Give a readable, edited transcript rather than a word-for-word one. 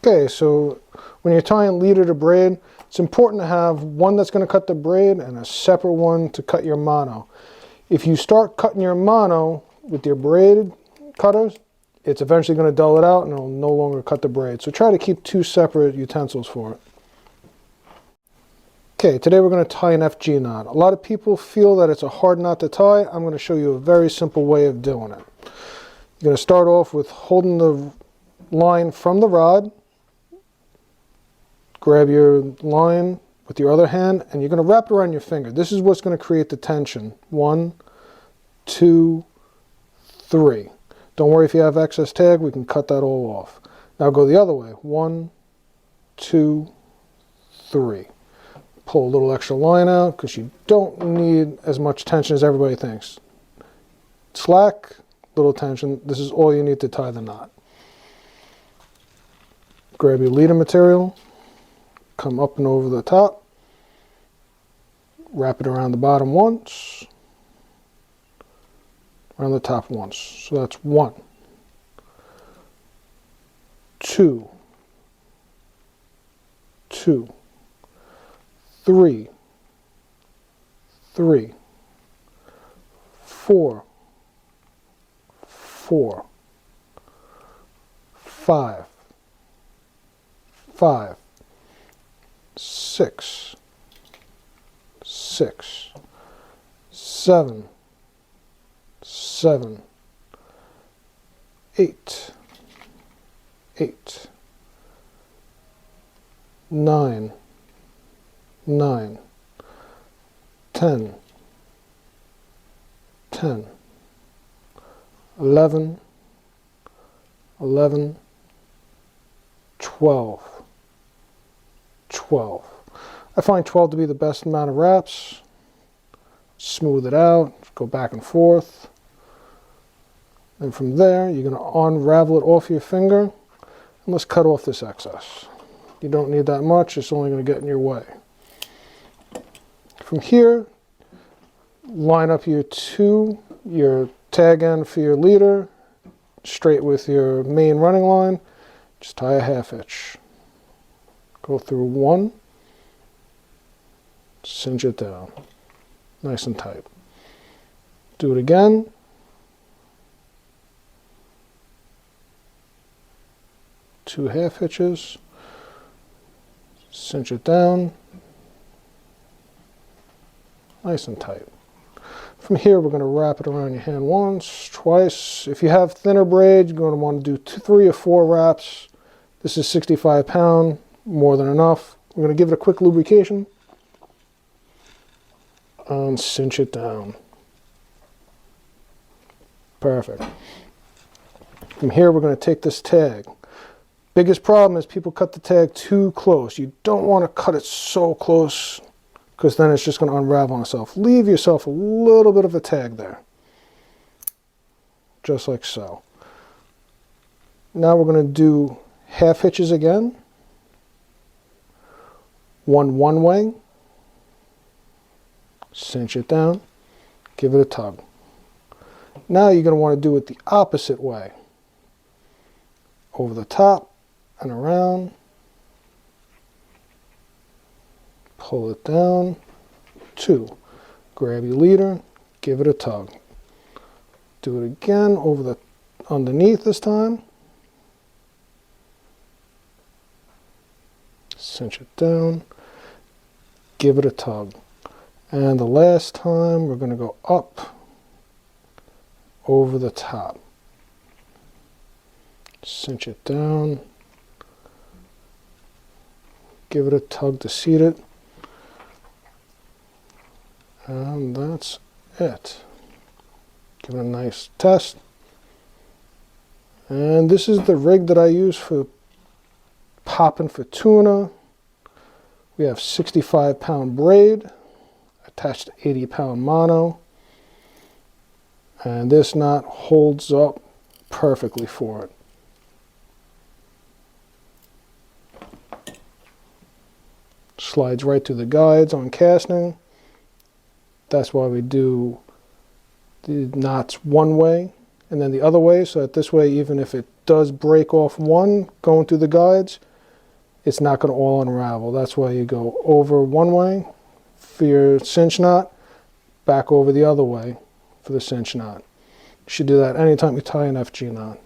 Okay, so when you're tying leader to braid, it's important to have one that's going to cut the braid and a separate one to cut your mono. If you start cutting your mono with your braided cutters, it's eventually going to dull it out and it'll no longer cut the braid. So try to keep two separate utensils for it. Okay, today we're going to tie an FG knot. A lot of people feel that it's a hard knot to tie. I'm going to show you a very simple way of doing it. You're going to start off with holding the line from the rod. Grab your line with your other hand and you're going to wrap it around your finger. This is what's going to create the tension. 1, 2, 3. Don't worry if you have excess tag, we can cut that all off. Now go the other way. 1, 2, 3. Pull a little extra line out because you don't need as much tension as everybody thinks. Slack, little tension. This is all you need to tie the knot. Grab your leader material. Come up and over the top, wrap it around the bottom once, around the top once. So that's 1, 2, 2, 3, 3, 4, 4, 5, 5, 6, 6, 7, 7, 8, 8, 9, 9, 10, 10, 11, 11, 12, 12. I find 12 to be the best amount of wraps. Smooth it out, go back and forth. And from there, you're going to unravel it off your finger. And let's cut off this excess. You don't need that much, it's only going to get in your way. From here, line up your tag end for your leader, straight with your main running line. Just tie a half hitch. Go through 1, cinch it down, nice and tight. Do it again. Two half hitches, cinch it down, nice and tight. From here, we're going to wrap it around your hand once, twice. If you have thinner braid, you're going to want to do 3 or 4 wraps. This is 65 pound. More than enough. We're going to give it a quick lubrication and cinch it down. Perfect. From here we're going to take this tag. Biggest problem is people cut the tag too close. You don't want to cut it so close because then it's just going to unravel on itself. Leave yourself a little bit of a tag there. Just like so. Now we're going to do half hitches again. One way, cinch it down, give it a tug. Now you're going to want to do it the opposite way. Over the top and around, pull it down, 2. Grab your leader, give it a tug. Do it again over the underneath this time. Cinch it down. Give it a tug. And the last time we're going to go up over the top. Cinch it down. Give it a tug to seat it. And that's it. Give it a nice test. And this is the rig that I use for popping for tuna. We have 65 pound braid attached to 80 pound mono. And this knot holds up perfectly for it. Slides right through the guides on casting. That's why we do the knots one way and then the other way, so that this way, even if it does break off one going through the guides, it's not going to all unravel. That's why you go over one way for your cinch knot, back over the other way for the cinch knot. You should do that anytime you tie an FG knot.